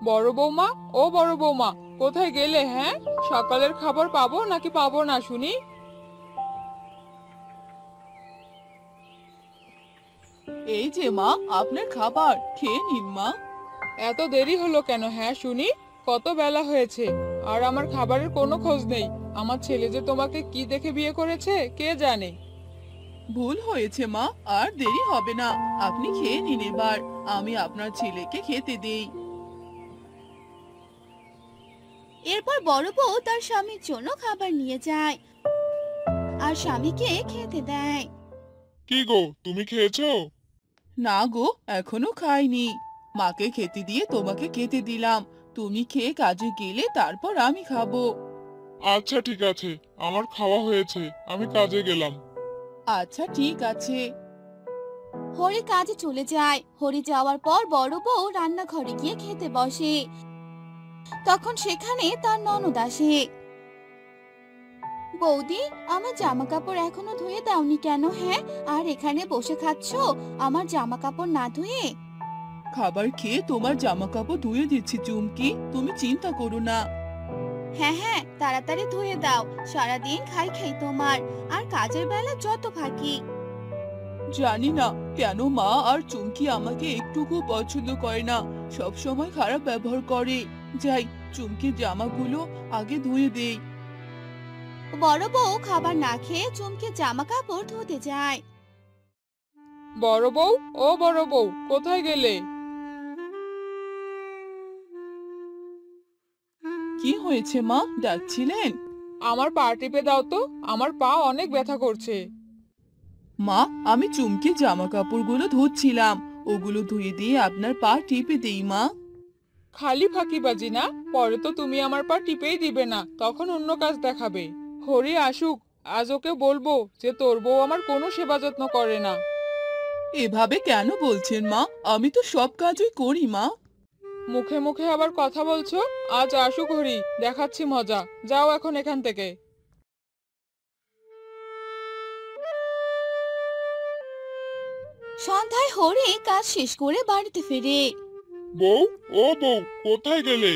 বড় বৌমা, ও বড় বৌমা, কোথায় গেলে? হ্যাঁ, সকালের খাবার পাবো নাকি পাবো না শুনি? এই যে মা, আপনার খাবার খেয়ে নিন মা। এত দেরি হলো কেন? হ্যাঁ শুনি, কত বেলা হয়েছে আর আমার খাবারের কোনো খোঁজ নেই। আমার ছেলে যে তোমাকে কি দেখে বিয়ে করেছে কে জানে। ভুল হয়েছে মা, আর দেরি হবে না। আপনি খেয়ে নিন এবার, আমি আপনার ছেলেকে খেতে দেই। এরপর বড় বউ তার স্বামীর জন্য খাবার নিয়ে যায় আর স্বামীকে খেতে দেয়। কি গো, তুমি খেয়েছো? না গো, এখনো খাইনি। মাকে খেতে দিয়ে তোমাকে খেতে দিলাম। তুমি খেয়ে কাজে গেলে তারপর আমি খাবো। আচ্ছা ঠিক আছে, আমার খাওয়া হয়েছে, আমি কাজে গেলাম। আচ্ছা ঠিক আছে। হরি কাজে চলে যায়। হরি যাওয়ার পর বড় বউ রান্নাঘরে গিয়ে খেতে বসে। তখন সেখানে তার ননদ আসে। বৌদি, আমার জামা কাপড় এখনো ধুয়ে দাওনি কেন? হ্যাঁ, আর এখানে বসে খাচ্ছো আমার জামা কাপড় না ধুয়ে? খাবার খেয়ে তোমার জামা কাপড় ধুয়ে দিচ্ছি চুমকি, তুমি চিন্তা করো না। হ্যাঁ হ্যাঁ, তাড়াতাড়ি ধুয়ে দাও। সারাদিন খাই খাই তোমার, আর কাজের বেলা যত ফাঁকি। জানি না কেন মা আর চুমকি আমাকে একটুকু পছন্দ করে না, সব সময় খারাপ ব্যবহার করে। যাই, চুমকির জামাগুলো আগে ধুয়ে দেই। বড় বউ খাবার না খেয়ে চুমকে জামা কাপড় ধুতে যায়। বড় বউ, ও বড় বউ, কোথায় গেলে? কি হয়েছে মা, ডাকছিলেন? আমার পা টিপে দাও তো, আমার পা অনেক ব্যথা করছে। মা, আমি চুমকির জামা কাপড়গুলো ধুচ্ছিলাম, ওগুলো ধুয়ে দিয়ে আপনার পা টিপে দেই মা। খালি ফাঁকিবাজি না? পরে তো তুমি আমার পা টিপেই দিবে না, তখন অন্য কাজ দেখাবে। হরি আসুক, আজ ওকে বলবো যে তোর বউ আমার কোনো সেবা যত্ন করে না। এভাবে কেন বলছেন মা? আমি তো সব কাজই করি মা। মুখে মুখে আবার কথা বলছো? আজ আসুক হরি, দেখাচ্ছি মজা। যাও এখন এখান থেকে। সন্ধ্যায় হরি কাজ শেষ করে বাড়িতে ফেরে। বউ, ও বউ, কোথায় গেলে?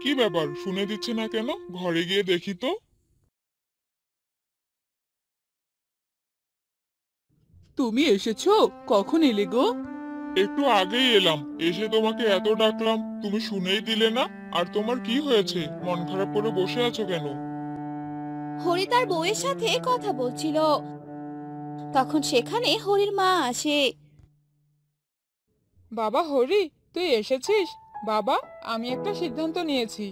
কি ব্যাপার, শুনে দিচ্ছে না কেন? ঘরে গিয়ে দেখি তো। তুমি এসেছো? কখন এলে গো? একটু আগেই এলাম, এসে তোমাকে এত ডাকলাম, তুমি শুনেই দিলে না। আর তোমার কি হয়েছে, মন খারাপ করে বসে আছো কেন? হরি তার বউয়ের সাথে কথা বলছিল। তখন সেখানে হরির মা আসে। বাবা হরি, তুই এসেছিস? বাবা, আমি একটা সিদ্ধান্ত নিয়েছি।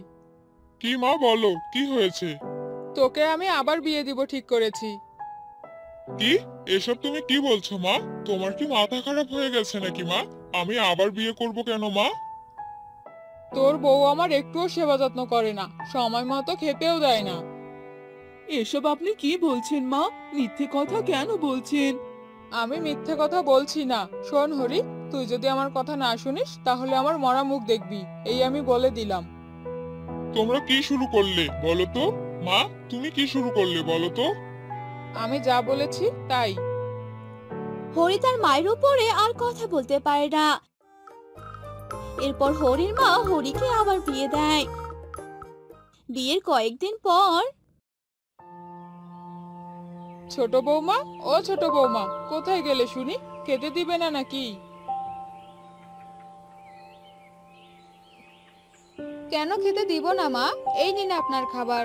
কি মা, বলো কি হয়েছে? তোকে আমি আবার বিয়ে দিব ঠিক করেছি। কি? এসব তুমি কি বলছো মা? তোমার কি মাথা খারাপ হয়ে গেছে নাকি মা? আমি আবার বিয়ে করব কেন মা? তোর বউ আমার একটুও সেবা যত্ন করে না, সময় মতো খেতেও দেয় না। এসব আপনি কি বলছেন মা? মিথ্যে কথা কেন বলছেন? আমি মিথ্যে কথা বলছি না। শোন হরি, তুই যদি আমার কথা না শুনিস তাহলে আমার মরা মুখ দেখবি, এই আমি বলে দিলাম। তোমরা কি শুরু করলে বলো তো? মা, তুমি কি শুরু করলে বলো তো? আমি যা বলেছি তাই। হরি তার মায়ের উপরে আর কথা বলতে পারে না। এরপর হরির মা হরিকে আবার বিয়ে দেয়। বিয়ের কয়েকদিন পর ছোট বৌমা, ও ছোট বৌমা, কোথায় গেলে শুনি? খেতে দিবে না নাকি? কেন খেতে দিব না মা? এই নিন আপনার খাবার।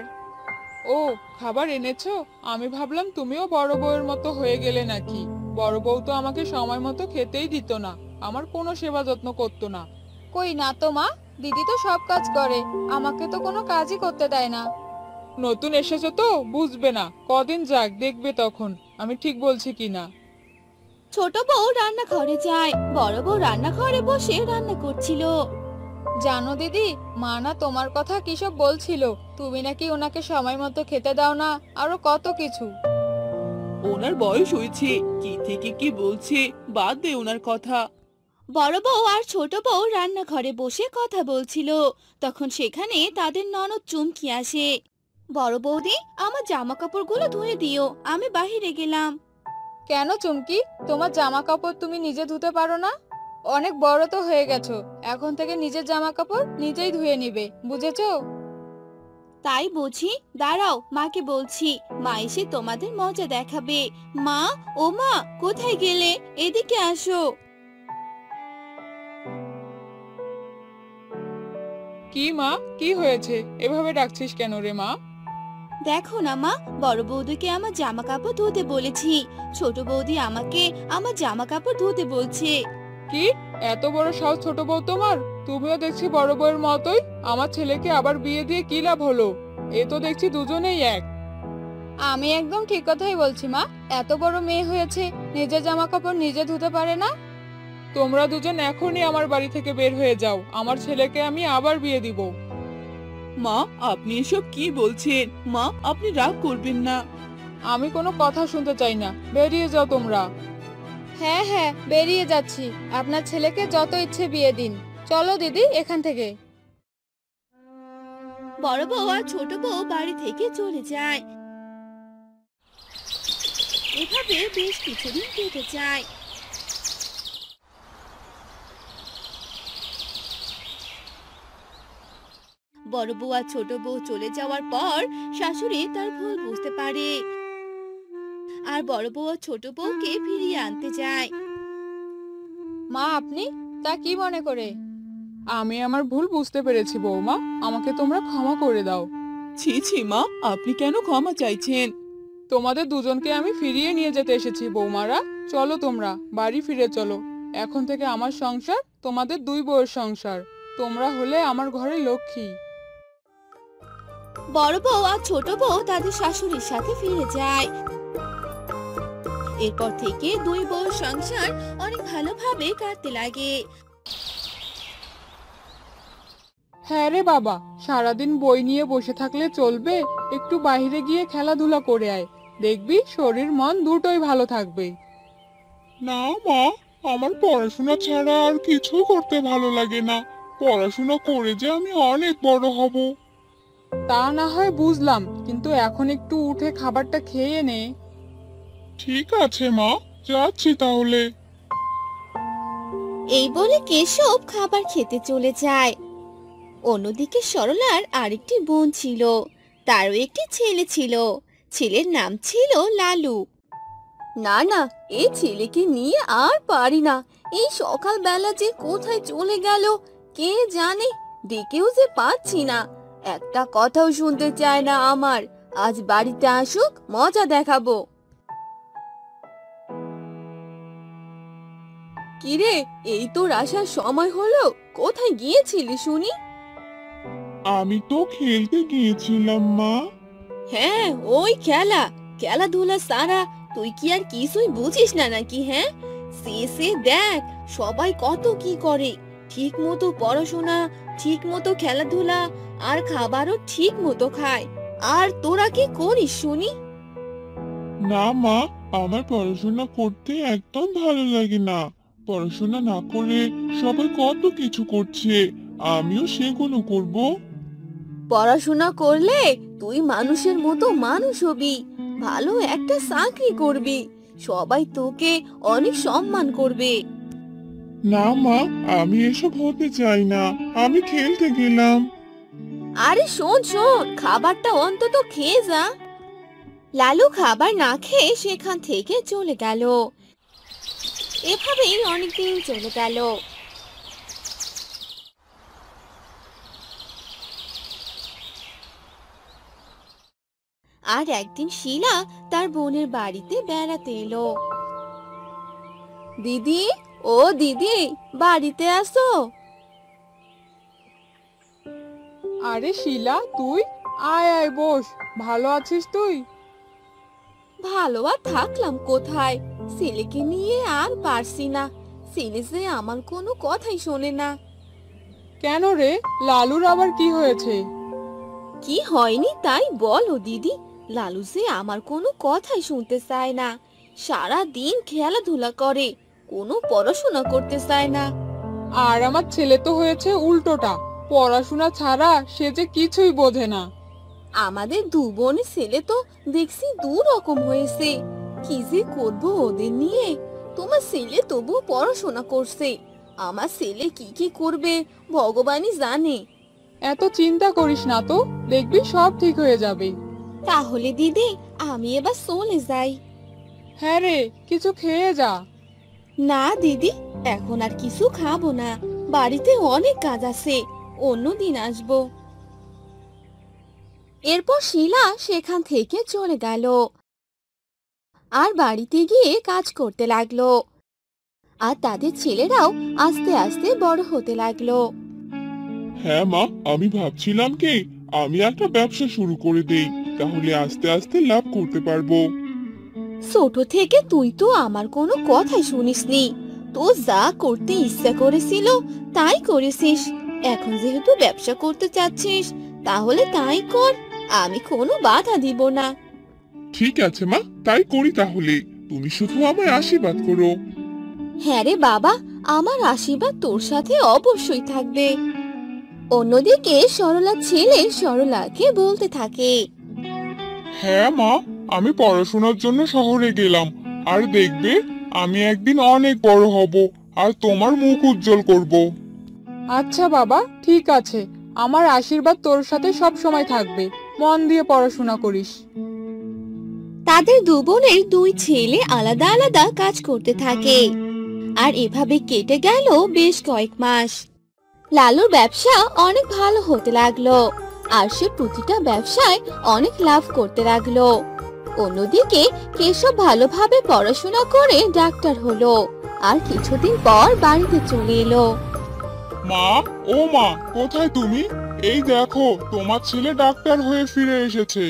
ও, খাবার এনেছো? আমি ভাবলাম তুমিও বড় বউয়ের মতো হয়ে গেলে নাকি। বড় বউ তো আমাকে সময় মতো খেতেই দিত না, আমার কোনো সেবা যত্ন করতো না। কই না তো মা, দিদি তো সব কাজ করে, আমাকে তো কোনো কাজই করতে দেয় না। নতুন এসেছো তো বুঝবে না, কদিন যাক দেখবে তখন আমি ঠিক বলছি কিনা। ছোট বউ রান্নাঘরে যায়। বড় বউ রান্নাঘরে বসে রান্না করছিল। জানো দিদি, মা না তোমার কথা কিসব বলছিল, তুমি নাকি ওনাকে সময় মতো খেতে দাও না, আরো কত কিছু। ওনার বয়স হয়েছে, কি থেকে কি বলছে, বাদ দে ওনার কথা। বড় বউ আর ছোট বউ রান্নাঘরে বসে কথা বলছিল। তখন সেখানে তাদের ননদ চুমকি আসে। বড় বৌদি, আমার জামা কাপড়গুলো ধুয়ে দিও, আমি বাহিরে গেলাম। কেন চুমকি, তোমার জামা কাপড় তুমি নিজে ধুতে পারো না? অনেক বড় তো হয়ে গেছো, এখন থেকে নিজের জামা কাপড় নিজেই ধুয়ে নিবে, বুঝেছো? তাই বুঝি, দাঁড়াও মাকে বলছি, মা এসে তোমাদের মজা দেখাবে। মা, ও মা, কোথায় গেলে? এদিকে আসো। কি মা, কি হয়েছে? এভাবে ডাকছিস কেন রে মা? দেখো না মা, বড় বৌদিকে আমার জামা কাপড় ধুতে বলেছি, ছোট বৌদি আমাকে আমার জামা কাপড় ধুতে বলছে। কি, এত বড় সাহস ছোট বউ তোমার? তুমিও দেখছি বড় বউয়ের মতোই। আমার ছেলেকে আবার বিয়ে দিয়ে কি লাভ হলো? এ তো দেখছি দুজনেই এক। আমি একদম ঠিক কথাই বলছি মা। এত বড় মেয়ে হয়েছে, নিজের জামা কাপড় নিজে ধুতে পারে না। তোমরা দুজন এখনই আমার বাড়ি থেকে বের হয়ে যাও, আমার ছেলেকে আমি আবার বিয়ে দিব। মা, আপনি এসব কি বলছেন? মা, আপনি রাগ করবেন না। আমি কোনো কথা শুনতে চাই না, বেরিয়ে যাও তোমরা। হ্যাঁ হ্যাঁ, বেরিয়ে যাচ্ছি। আপনার ছেলেকে যত ইচ্ছে বিয়ে দিন। চলো দিদি এখান থেকে। বড় বউ আর ছোট বউ বাড়ি থেকে চলে যায়। এভাবে বেশ কিছুদিন কেটে যায়। বড় বউ আর ছোট বউ চলে যাওয়ার পর শাশুড়ি তার ভুল বুঝতে পারে আর বড় বউ আর ছোট বউকে ফিরিয়ে আনতে যায়। মা, আপনি তা কি মনে করে? আমি আমার ভুল বুঝতে পেরেছি বৌমা, আমাকে তোমরা ক্ষমা করে দাও। ছি ছি মা, আপনি কেন ক্ষমা চাইছেন? তোমাদের দুজনকে আমি ফিরিয়ে নিয়ে যেতে এসেছি বৌমারা। চলো তোমরা বাড়ি ফিরে চলো। এখন থেকে আমার সংসার তোমাদের দুই বউয়ের সংসার। তোমরা হলে আমার ঘরে লক্ষ্মী। বড় বউ আর ছোট বউ তাদের শাশুড়ির সাথে ফিরে যায়। এরপর থেকে দুই বউর সংসার অনেক ভালোভাবে কাটতে লাগে। হ্যাঁ রে বাবা, সারাদিন বই নিয়ে বসে থাকলে চলবে? একটু বাইরে গিয়ে খেলাধুলা করে আয়, দেখবি শরীর মন দুটোই ভালো থাকবে। না মা, আমার পড়াশোনা ছাড়া আর কিছুই করতে ভালো লাগে না। পড়াশোনা করে যে আমি অনেক বড় হব। তা না হয় বুঝলাম, কিন্তু এখন একটু উঠে খাবারটা খেয়ে নে। ঠিক আছে মা, যাচ্ছি তাহলে। এই বলে কেশব খাবার খেতে চলে যায়। অন্যদিকে সরলার আরেকটি বোন ছিল, তারও একটি ছেলে ছিল। ছেলের নাম ছিল লালু। না না, এই ছেলেকে নিয়ে আর পারি না। এই সকালবেলা যে কোথায় চলে গেল কে জানে, ডেকেও যে পাচ্ছি না। একটা কথাও শুনতে চায় না আমার। আজ বাড়িতে আসুক, মজা দেখাবো। কিরে, এই তোর আসার সময় হলো? কোথায় গিয়েছিলি শুনি? আমি তো খেলতে গিয়েছিলাম মা। হ্যাঁ, ওই খেলাধুলা সারা তুই কি আর কিছুই বুঝিস না নাকি? হ্যাঁ, সে দেখ, সবাই কত কি করে। ঠিক মতো পড়াশোনা, ঠিক মতো খেলাধুলা, আর খাবারও ঠিক মতো খায়। আর তোরা কি করিস শুনি? না মা, আমার পড়াশোনা করতে একদম ভালো লাগে না। পড়াশোনা না করে সবাই কত কিছু করছে, আমিও সেগুলো করব। পড়াশোনা করলে তুই মানুষের মতো মানুষ হবি, ভালো একটা চাকরি করবি, সবাই তোকে অনেক সম্মান করবে। না মা, আমি এসব হতে চাই না, আমি খেলতে গেলাম। আরে শোন শোন, খাবারটা অন্তত খেয়ে যা। লালু খাবার না খেয়ে সেখান থেকে চলে গেল। এভাবেই অনেকদিন চলে গেল। আর একদিন শিলা তার বোনের বাড়িতে বেড়াতে এলো। দিদি, ও দিদি, বাড়িতে আসো। আরে শিলা, তুই আয় আয় বস। ভালো আছিস তুই? ভালো আর থাকলাম কোথায়, ছেলেকে নিয়ে আর পারছি না। ছেলে যে আমার কোনো কথাই শোনে না। কেন রে, লালুর আবার কি হয়েছে? কি হয়নি তাই বলো দিদি। লালু যে আমার কোনো কথাই শুনতে চায় না, সারা দিন খেলাধুলা করে, কোনো পড়াশোনা করতে চায় না। আর আমার ছেলে তো হয়েছে উল্টোটা, পড়াশোনা ছাড়া সে যে কিছুই বোঝে না। আমাদের দু বোনের ছেলে তো দেখছি দু রকম হয়েছে। কি যে করবো ওদের নিয়ে। তোমার ছেলে তবু পড়াশোনা করছে, আমার ছেলে কি কি করবে ভগবানই জানে। এত চিন্তা করিস না তো, দেখবি সব ঠিক হয়ে যাবে। তাহলে দিদি আমি এবার চলে যাই। হ্যাঁ রে, কিছু খেয়ে যা। না দিদি, এখন আর কিছু খাবো না, বাড়িতে অনেক কাজ আছে, অন্যদিন আসবো। এরপর শিলা সেখান থেকে চলে গেল আর বাড়িতে গিয়ে কাজ করতে লাগলো। আর তাদের ছেলেরাও আস্তে আস্তে বড় হতে লাগলো। হ্যাঁ মা, আমি ভাবছিলাম কি আমি একটা ব্যবসা শুরু করে দেই, তাহলে আস্তে আস্তে লাভ করতে পারবো। ছোট থেকে তুই তো আমার কোনো কথাই শুনিসনি, তো যা করতে ইচ্ছা করেছিল তাই করেছিস। এখন যেহেতু ব্যবসা করতে চাচ্ছিস তাহলে তাই কর, আমি কোনো বাধা দিব না। ঠিক আছে মা, তাই করি তাহলে। তুমি শুধু আমায় আশীর্বাদ করো। হ্যাঁ রে বাবা, আমার আশীর্বাদ তোর সাথে অবশ্যই থাকবে। অন্যদিকে সরলা ছেলে সরলাকে বলতে থাকে, হ্যাঁ মা, আমি পড়াশোনার জন্য শহরে গেলাম, আর দেখবে আমি একদিন অনেক বড় হব আর তোমার মুখ উজ্জ্বল করব। আচ্ছা বাবা, ঠিক আছে, আমার আশীর্বাদ তোর সাথে সব সময় থাকবে। মন দিয়ে পড়াশোনা করিস। তাদের দু বোনের দুই ছেলে আলাদা আলাদা কাজ করতে থাকে। আর এভাবে কেটে গেল বেশ কয়েক মাস। লালুর ব্যবসা অনেক ভালো হতে লাগলো আর সে প্রতিটা ব্যবসায় অনেক লাভ করতে লাগলো। অন্যদিকে কেশব ভালোভাবে পড়াশোনা করে ডাক্তার হলো আর কিছুদিন পর বাড়িতে চলে এলো। মা, ও মা, কোথায় তুমি? এই দেখো, তোমার ছেলে ডাক্তার হয়ে ফিরে এসেছে।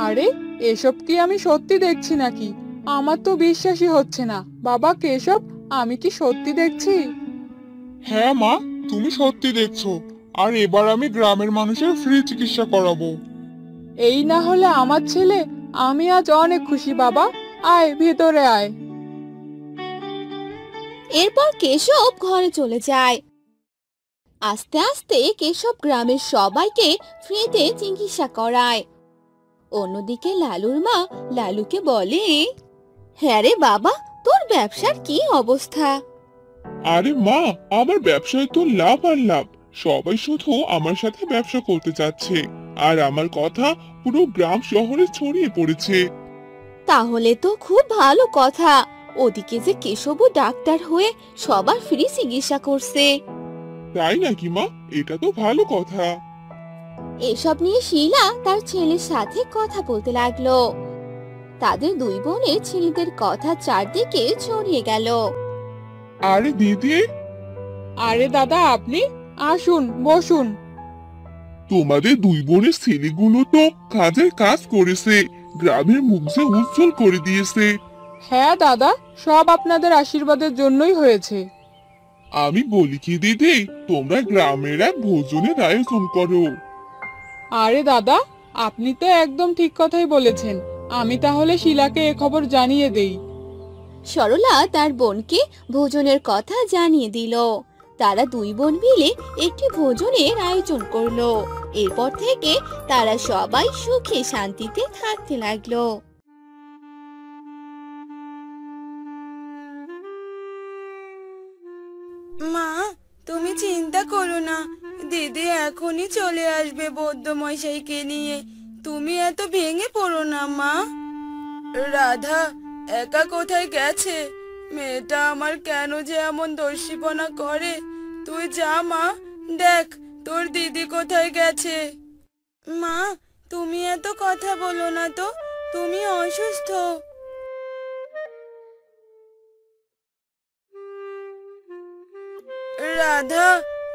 আরে, এসব কি আমি সত্যি দেখছি নাকি? আমার তো বিশ্বাসই হচ্ছে না। বাবা কেশব, আমি কি সত্যি দেখছি? হ্যাঁ মা, তুমি সত্যি দেখছো। আর এবার আমি গ্রামের মানুষের ফ্রি চিকিৎসা করাবো। এই না হলে আমার ছেলে, আমি আজ অনেক খুশি বাবা। আয় ভেতরে আয়। এরপর কেশব ঘরে চলে যায়। আস্তে আস্তে কেশব গ্রামের সবাইকে ফ্রিতে চিকিৎসা করায়। অন্যদিকে লালুর মা লালুকে বলে, হ্যাঁ রে বাবা, তোর ব্যবসার কি অবস্থা? আরে মা, আমার ব্যবসায় তো লাভ আর লাভ। সবাই শুধু আমার সাথে ব্যবসা করতে চাচ্ছে, আর আমার কথা পুরো গ্রাম শহরে ছড়িয়ে পড়েছে। তাহলে তো খুব ভালো কথা। ওদিকে যে কেশবও ডাক্তার হয়ে সবার ফ্রি চিকিৎসা করছে। তাই নাকি মা? এটা তো ভালো কথা। এসব নিয়ে শিলা তার ছেলের সাথে কথা বলতে লাগলো। তাদের দুই বোনের ছেলেদের কথা চারদিকে ছড়িয়ে গেল। আরে দিদি, আরে দাদা, আপনি আসুন, বসুন। তোমাদের দুই বোনের ছেলেগুলো তো কাজের কাজ করেছে, গ্রামের মুখ যে উজ্জ্বল করে দিয়েছে। হ্যাঁ দাদা, সব আপনাদের আশীর্বাদের জন্যই হয়েছে। আমি বলি কি দিদি, তোমরা গ্রামের এক ভোজনের আয়োজন করো। আরে দাদা, আপনি তো একদম ঠিক কথাই বলেছেন। আমি তাহলে শিলাকে এ খবর জানিয়ে দেই। সরলা তার বোনকে ভোজনের কথা জানিয়ে দিল। তারা দুই বোন মিলে একটি ভোজনের আয়োজন করলো। এরপর থেকে তারা সবাই সুখে শান্তিতে থাকতে লাগলো। মা, তুমি চিন্তা করো না, দিদি এখনই চলে আসবে বৌদ্ধ মশাইকে নিয়ে। তুমি এত ভেঙে পড়ো না মা। রাধা একা কোথায় গেছে? মেয়েটা আমার কেন যে এমন দস্যিপনা করে? তুই যা মা, দেখ তোর দিদি কোথায় গেছে। মা, তুমি এত কথা বলো না তো, তুমি অসুস্থ। রাধা,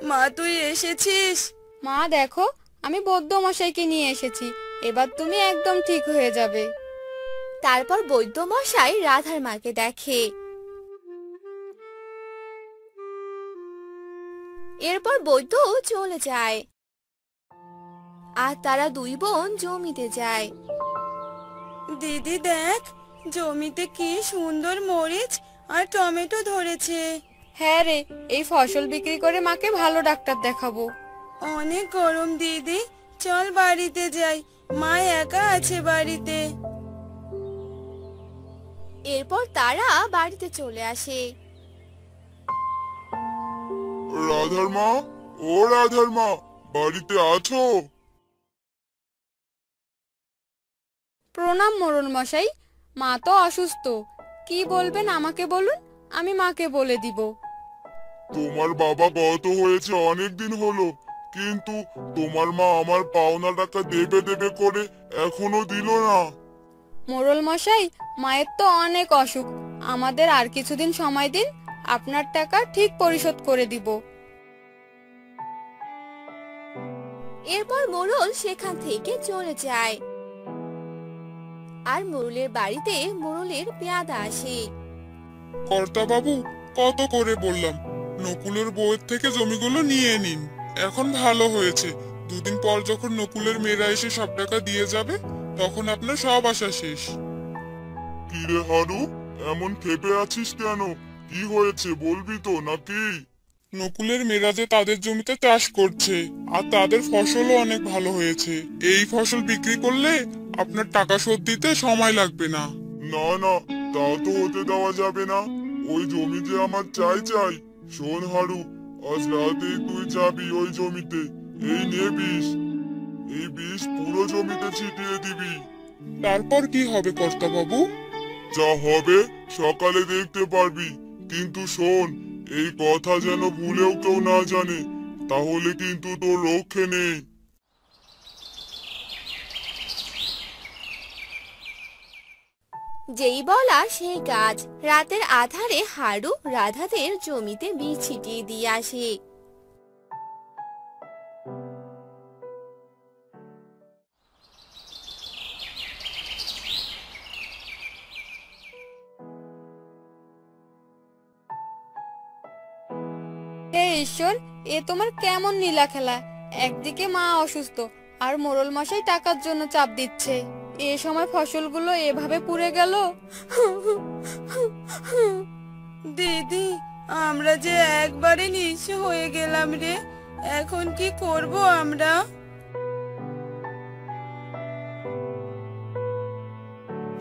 মা তুই এসেছিস? মা দেখো, আমি বৌদ্ধ মশাইকে নিয়ে এসেছি। এবার তুমি একদম ঠিক হয়ে যাবে। তারপর বৈদ্য মশাই রাধার মাকে দেখে। এরপর বৈদ্য চলে যায় আর তারা দুই বোন জমিতে যায়। দিদি দেখ, জমিতে কি সুন্দর মরিচ আর টমেটো ধরেছে। হ্যাঁ রে, এই ফসল বিক্রি করে মাকে ভালো ডাক্তার দেখাবো। অনেক গরম দিদি, চল বাড়িতে যাই, মা একা আছে বাড়িতে। এরপর তারা বাড়িতে চলে আসে। রাধার মা, ও রাধার মা, বাড়িতে আছো? প্রণাম মোড়ল মশাই। মা তো অসুস্থ, কি বলবেন আমাকে বলুন, আমি মাকে বলে দিব। তোমার বাবা গত হয়েছে অনেক দিন হলো, কিন্তু তোমার মা আমার পাওনা টাকা দেবে দেবে করে এখনো দিল না। মোড়ল মশাই, মায়ের তো অনেক অসুখ, আমাদের আর কিছুদিন সময় দিন, আপনার টাকা ঠিক পরিশোধ করে দিব। এরপর মোড়ল সেখান থেকে চলে যায়। আর মোড়লের বাড়িতে মোড়লের পেয়াদা আসে। কর্তা বাবু, কত করে বললাম নকুলের বউয়ের থেকে জমিগুলো নিয়ে নিন। এখন ভালো হয়েছে, দুদিন পর যখন নকুলের মেয়েরা এসে সব টাকা দিয়ে যাবে, তখন আপনার সব আশা শেষ। কি রে হারু, এমন ক্ষেপে আছিস কেন? কি হয়েছে বলবি তো নাকি? নকুলের মেয়েরা যে তাদের জমিতে চাষ করছে, আর তাদের ফসলও অনেক ভালো হয়েছে। এই ফসল বিক্রি করলে আপনার টাকা শোধ দিতে সময় লাগবে না। না না, তা তো হতে দেওয়া যাবে না। ওই জমি যে আমার চাই চাই। শোন হারু, আজ রাতেই তুই যাবি ওই জমিতে। এই নে বিষ, এই বিষ পুরো জমিতে ছিটিয়ে দিবি। তারপর কি হবে কর্তা বাবু? যা হবে সকালে দেখতে পারবি। কিন্তু শোন, এই কথা যেন ভুলেও কেউ না জানে, তাহলে কিন্তু তোর রক্ষে নেই। যেই বলা সেই কাজ। রাতের আধারে হারু রাধাদের জমিতে বীজ ছিটিয়ে দিয়ে আসে। হে ঈশ্বর, এ তোমার কেমন নীলা খেলা! একদিকে মা অসুস্থ, আর মোড়ল মশাই টাকার জন্য চাপ দিচ্ছে, এ সময় ফসলগুলো এভাবে পুড়ে গেল। দিদি, আমরা যে একবারে নিঃস্ব হয়ে গেলাম রে। এখন কি করব আমরা?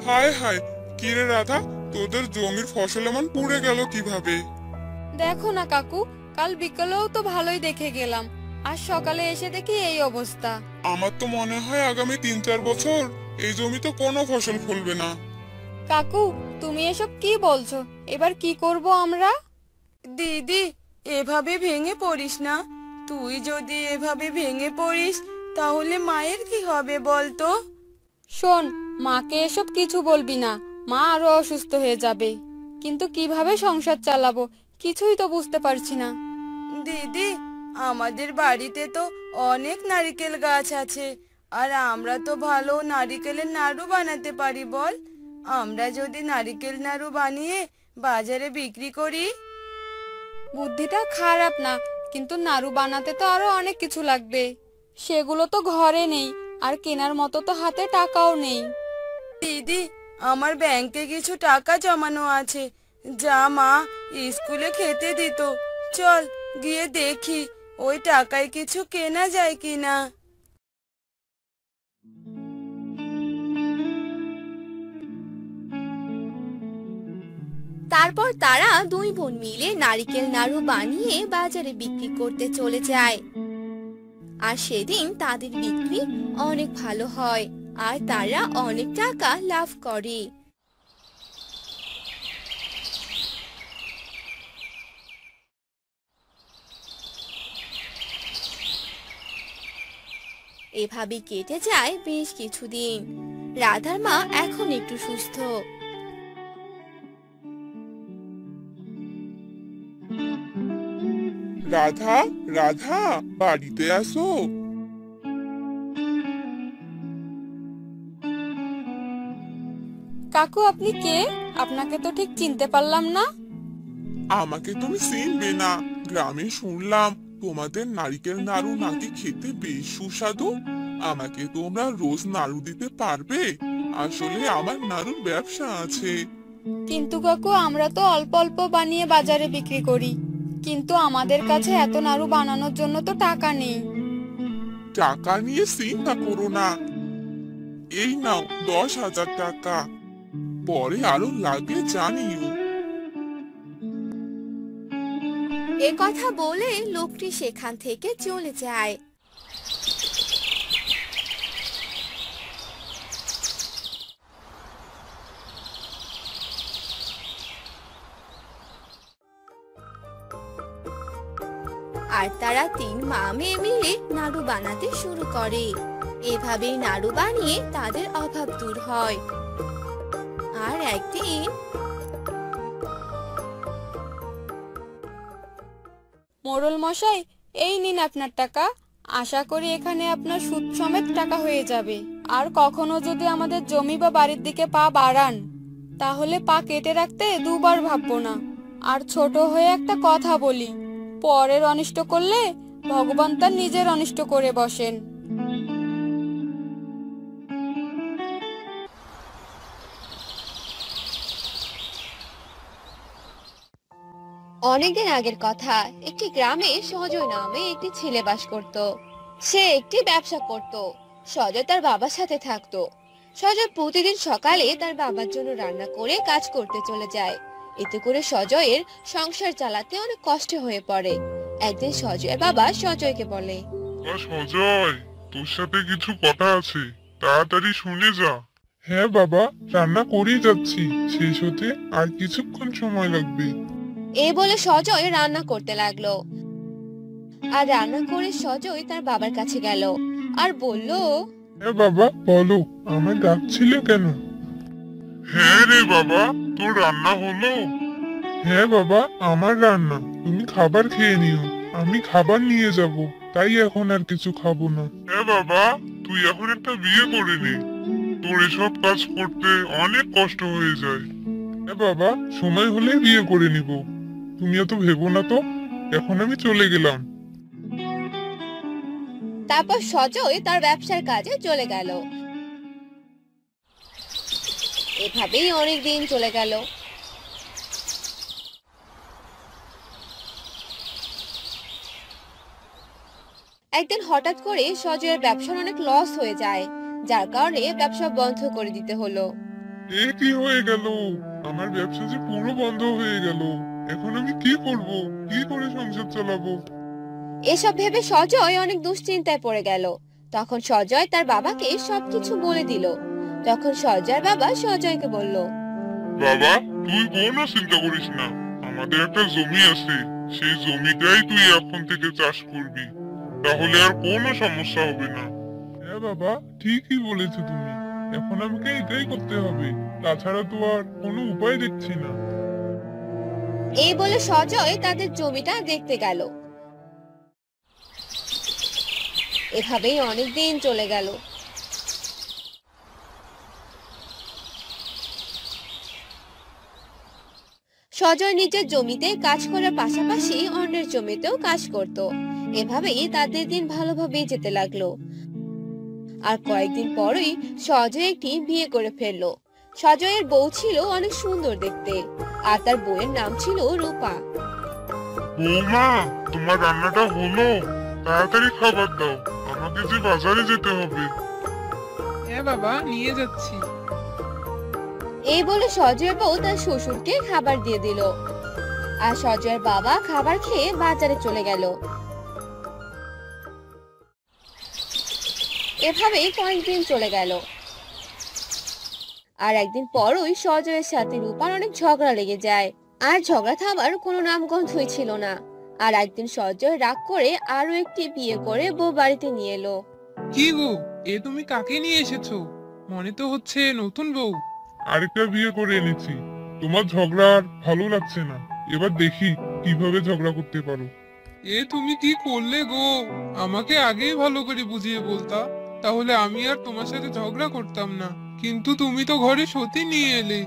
হায় হায়, কিরে রাধা, তোদের জমির ফসল এমন পুড়ে গেল কিভাবে? দেখো না কাকু, কাল বিকেলেও তো ভালোই দেখে গেলাম, আর সকালে এসে দেখি এই অবস্থা। আমার তো মনে হয় আগামী 3-4 বছর এই জমিতে কোনো ফসল ফলবে না। কাকু, তুমি এসব কি বলছো? এবার কি করব আমরা? দিদি, এভাবে ভেঙে পড়িস না। তুই যদি এভাবে ভেঙে পড়িস, তাহলে মায়ের কি হবে বলতো? শোন, মাকে এসব কিছু বলবি না, মা আরো অসুস্থ হয়ে যাবে। কিন্তু কিভাবে সংসার চালাবো কিছুই তো বুঝতে পারছি না। দিদি, আমাদের বাড়িতে তো অনেক নারকেল গাছ আছে, আর আমরা তো ভালো নারকেলের নাড়ু বানাতে পারি বল। আমরা যদি নারকেল নাড়ু বানিয়ে বাজারে বিক্রি করি। বুদ্ধিটা খারাপ না, কিন্তু নাড়ু বানাতে তো আরো অনেক কিছু লাগবে, সেগুলো তো ঘরে নেই, আর কেনার মতো তো হাতে টাকাও নেই। দিদি, আমার ব্যাংকে কিছু টাকা জমানো আছে, যা মা স্কুলে খেতে দিত। চল গিয়ে দেখি ওই টাকায় কিছু কেনা যায় কিনা। তারপর তারা দুই বোন মিলে নারকেল নাড়ু বানিয়ে বাজারে বিক্রি করতে চলে যায়। আর সেদিন তাদের বিক্রি অনেক ভালো হয়, আর তারা অনেক টাকা লাভ করে। এভাবে কেটে যায় বেশ কিছুদিন। রাধার মা এখন একটু সুস্থ। রাধা, রাধা, বাড়িতে আসো। কাকু, আপনি কে? আপনাকে তো ঠিক চিনতে পারলাম না। আমাকে তুমি চিনবে না? গ্রামে শুনলাম তোমাদের নারকেল নাড়ু নাকি খেতে বেশ সুস্বাদু। আমাকে তোমরা রোজ নাড়ু দিতে পারবে? আসলে আমার নাড়ুর ব্যবসা আছে। কিন্তু কাকু, আমরা তো অল্প অল্প বানিয়ে বাজারে বিক্রি করি, কিন্তু আমাদের কাছে এত নাড়ু বানানোর জন্য তো টাকা নেই। টাকা নিয়ে চিন্তা করো না, এই নাও 10,000 টাকা। পরে আরো লাগলে জানিও। এ কথা বলে লোকটি সেখান থেকে চলে যায়। আর তারা 3 মা মেয়ে মিলে নাড়ু বানাতে শুরু করে। এভাবেই নাড়ু বানিয়ে তাদের অভাব দূর হয়। আর একদিন মোড়ল মশাই, এই নিন আপনার টাকা। আশা করি এখানে আপনার সুদ সমেত টাকা হয়ে যাবে। আর কখনো যদি আমাদের জমি বা বাড়ির দিকে পা বাড়ান, তাহলে পা কেটে রাখতে দুবার ভাববো না। আর ছোট হয়ে একটা কথা বলি, পরের অনিষ্ট করলে ভগবান তার নিজের অনিষ্ট করে বসেন। অনেকদিন আগের কথা, একটি গ্রামে সজয় নামে একটি ছেলে বাস করত। সে একটি ব্যবসা করত। সজয় তার বাবার সাথে থাকতো। সজয় প্রতিদিন সকালে তার বাবার জন্য রান্না করে কাজ করতে চলে যায়। এতে করে সজয়ের সংসার চালাতে অনেক কষ্ট হয়ে পড়ে। একদিন সজয়ের বাবা সজয়কে বলে, সজয়, তোর সাথে কিছু কথা আছে, তাড়াতাড়ি শুনে যা। হ্যাঁ বাবা, রান্না করেই যাচ্ছি, শেষ হতে আর কিছুক্ষণ সময় লাগবে। এই বলে সজয় রান্না করতে লাগলো। আর রান্না করে সজয় তার বাবার কাছে গেল আর বলল, হ্যাঁ বাবা, বলো, আমায় ডাকছিলে কেন? হ্যাঁ রে বাবা, তোর রান্না হলো? হ্যাঁ বাবা, আমার রান্না, তুমি খাবার খেয়ে নিও। আমি খাবার নিয়ে যাব, তাই এখন আর কিছু খাবো না। হ্যাঁ বাবা, তুই এখন একটা বিয়ে করে নে, তোর এসব কাজ করতে অনেক কষ্ট হয়ে যায়। হ্যাঁ বাবা, সময় হলে বিয়ে করে নিব, তুমি এত ভেবো না তো। এখন আমি চলে গেলাম। তারপর সজয় তার ব্যবসার কাজে চলে গেল। এভাবেই অনেক দিন চলে গেল। একদিন হঠাৎ করে সজয়ের ব্যবসার অনেক লস হয়ে যায়, যার কারণে ব্যবসা বন্ধ করে দিতে হলো। এ কি হয়ে গেল? আমার ব্যবসা যে পুরো বন্ধ হয়ে গেল। এখন আমি কি করব? কি করে সংসার চালাবো? এসব ভেবে সজয় অনেক দুশ্চিন্তায় পড়ে গেল। তখন সজয় তার বাবাকে সবকিছু বলে দিল। তখন সজয়ের বাবা সজয়কে বলল, বাবা, তুই কোনো চিন্তা করিস না, আমাদের একটা জমি আছে, সেই জমিটাই তুই এখন থেকে চাষ করবি, তাহলে আর কোনো সমস্যা হবে না। হ্যাঁ বাবা, ঠিকই বলেছো তুমি, এখন আমাকে এটাই করতে হবে, তাছাড়া তো আর কোনো উপায় দেখছি না। এই বলে সজয় তাদের জমিটা দেখতে গেল। এভাবেই অনেক দিন চলে গেল। সজয় নিজের জমিতে কাজ করার পাশাপাশি অন্যের জমিতেও কাজ করত। এভাবেই তাদের দিন ভালোভাবেই যেতে লাগলো। আর কয়েকদিন পরই সজয় একটি বিয়ে করে ফেললো। সজয়ের বউ ছিল অনেক সুন্দর দেখতে, আর তার বউয়ের নাম ছিল রূপা। বৌমা, তোমার রান্নাটা হলো? তাড়াতাড়ি খাবার দাও, আমাকে যে বাজারে যেতে হবে। হ্যাঁ বাবা, নিয়ে যাচ্ছি। এই বলে সজয়ের বউ তার শ্বশুরকে খাবার দিয়ে দিল। আর সজয়ের বাবা খাবার খেয়ে বাজারে চলে গেল। এভাবেই কয়েকদিন চলে গেল। আর একদিন পরই সজয়ের সাথে রূপার অনেক ঝগড়া লেগে যায়। আর ঝগড়া থামার কোনো নামগন্ধই ছিল না। আর একদিন সজয় রাগ করে আরো একটি বিয়ে করে বউ বাড়িতে নিয়ে এলো। কি গো, এ তুমি কাকে নিয়ে এসেছো? মনে তো হচ্ছে নতুন বউ। আরেকটা বিয়ে করে এনেছি, তোমার ঝগড়া আর ভালো লাগছে না, এবার দেখি কিভাবে ঝগড়া করতে পারো। এ তুমি কি করলে গো? আমাকে আগেই ভালো করে বুঝিয়ে বলতা, তাহলে আমি আর তোমার সাথে ঝগড়া করতাম না। কিন্তু তুমি তো ঘরে সতী নিয়ে এলে।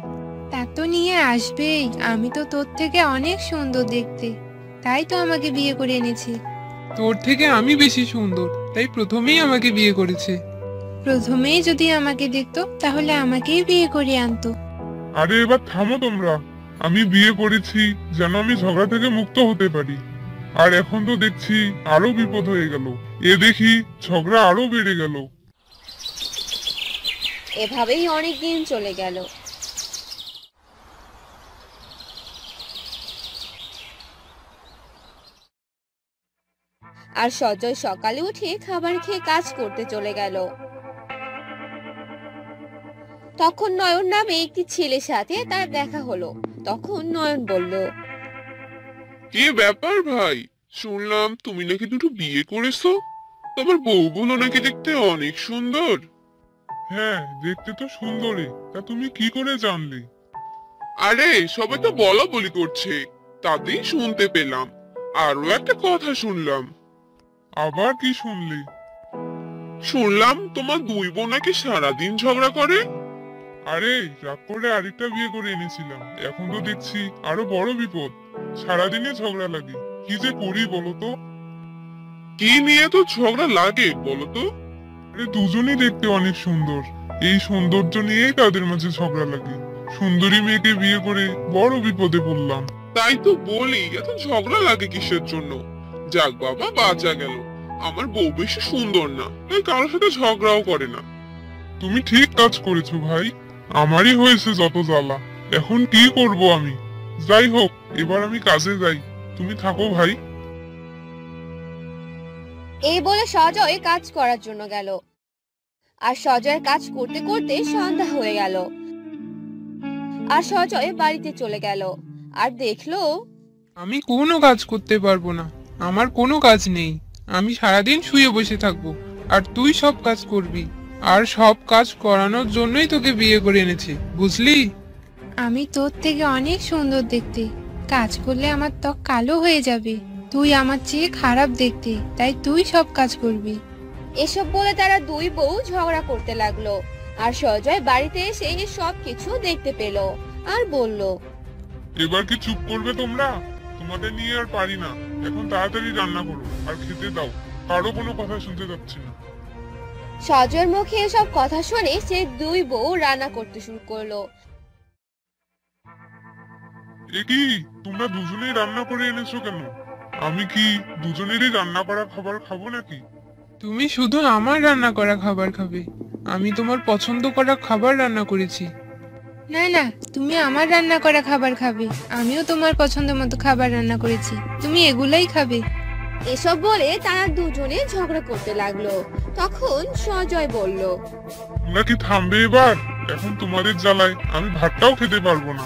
তা তো নিয়ে আসবেই, আমি তো তোর থেকে অনেক সুন্দর দেখতে, তাই তো আমাকে বিয়ে করে এনেছি। তোর থেকে আমি বেশি সুন্দর, তাই প্রথমেই আমাকে বিয়ে করেছে। প্রথমেই যদি আমাকে দেখতো তাহলে আমাকেই বিয়ে করে আনতো। আরে এবার থামো তোমরা, আমি বিয়ে করেছি যেন আমি ঝগড়া থেকে মুক্ত হতে পারি, আর এখন তো দেখছি আরো বিপদ হয়ে গেল, এ দেখি ঝগড়া আরো বেড়ে গেল। এভাবেই অনেক দিন চলে গেল। আর সজয় সকালে উঠে খাবার খেয়ে কাজ করতে চলে গেল। তখন নয়ন নামে একটি ছেলের সাথে তার দেখা হলো। তখন নয়ন বলল, কি ব্যাপার ভাই, শুনলাম তুমি নাকি দুটো বিয়ে করেছো। তোমার বউগুলো নাকি দেখতে অনেক সুন্দর। হ্যাঁ, দেখতে তো সুন্দরী, তা তুমি কি করে জানলে? আরে সবাই তো বলা বলি করছে, তাতেই শুনতে পেলাম। আরো একটা কথা শুনলাম। আবার কি শুনলি? শুনলাম তোমার দুই বোন নাকি সারাদিন ঝগড়া করে। আরে রাগ করে আরেকটা বিয়ে করে এনেছিলাম, এখন তো দেখছি আরো বড় বিপদ। সারাদিনে ঝগড়া লাগে, কি যে করি বলতো। কি নিয়ে তো ঝগড়া লাগে বলতো? আরে দুজনেই দেখতে অনেক সুন্দর, এই সৌন্দর্য নিয়েই তাদের মাঝে ঝগড়া লাগে। সুন্দরী মেয়েকে বিয়ে করে বড় বিপদে পড়লাম। তাই তো বলি, এত ঝগড়া লাগে কিসের জন্য? যাক বাবা, বাঁচা গেল। আমার বউ বেশি সুন্দর না, তাই কারোর সাথে ঝগড়াও করে না। তুমি ঠিক কাজ করেছো ভাই, আমারই হয়েছে যত জ্বালা। এখন কি করব আমি? যাই হোক, এবার আমি কাজে যাই, তুমি থাকো ভাই। এই বলে সজয় কাজ করার জন্য গেল। আর সজয়ের কাজ করতে করতে সন্ধ্যা হয়ে গেল। আর সজয় বাড়িতে চলে গেল আর দেখলো আমি কোনো কাজ করতে পারবো না, আমার কোনো কাজ নেই। আমি সারাদিন শুয়ে বসে থাকবো আর তুই সব কাজ করবি। আর সব কাজ করানোর জন্যই তোকে বিয়ে করে এনেছি, বুঝলি? আমি তোর থেকে অনেক সুন্দর দেখতে, কাজ করলে আমার ত্বক কালো হয়ে যাবে। তুই আমার চেয়ে খারাপ দেখতে, তাই তুই সব কাজ করবি। এসব বলে তারা দুই বউ ঝগড়া করতে লাগলো। আর সজয় বাড়িতে এসে সব কিছু দেখতে পেল আর বলল, এবার কি চুপ করবে তোমরা? তোমাদের নিয়ে আর পারি না, এখন তাড়াতাড়ি রান্না করো আর খেতে দাও, কারো কোনো কথা শুনতে যাচ্ছি না। সজয়ের মুখে এসব কথা শুনে সে দুই বউ রান্না করতে শুরু করলো। এ কি, তোমরা দুজনেই রান্না করে এনেছো কেন? আমি কি দুজনেরই রান্না করা খাবার খাবো নাকি? তুমি শুধু আমার রান্না করা খাবার খাবে, আমি তোমার পছন্দ করা খাবার রান্না করেছি। না না, তুমি আমার রান্না করা খাবার খাবে, আমিও তোমার পছন্দ মতো খাবার রান্না করেছি, তুমি এগুলাই খাবে। এসব বলে তারা দুজনে ঝগড়া করতে লাগলো। তখন সজয় বলল, তোমরা কি থামবে এবার? এখন তোমাদের জ্বালায় আমি ভাতটাও খেতে পারবো না।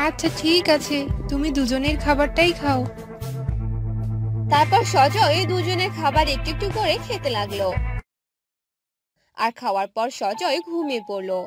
আচ্ছা ঠিক আছে, তুমি দুজনের খাবারটাই খাও। তারপর সজয় দুজনের খাবার একটু একটু করে খেতে লাগলো। আর খাওয়ার পর সজয় ঘুমিয়ে পড়লো।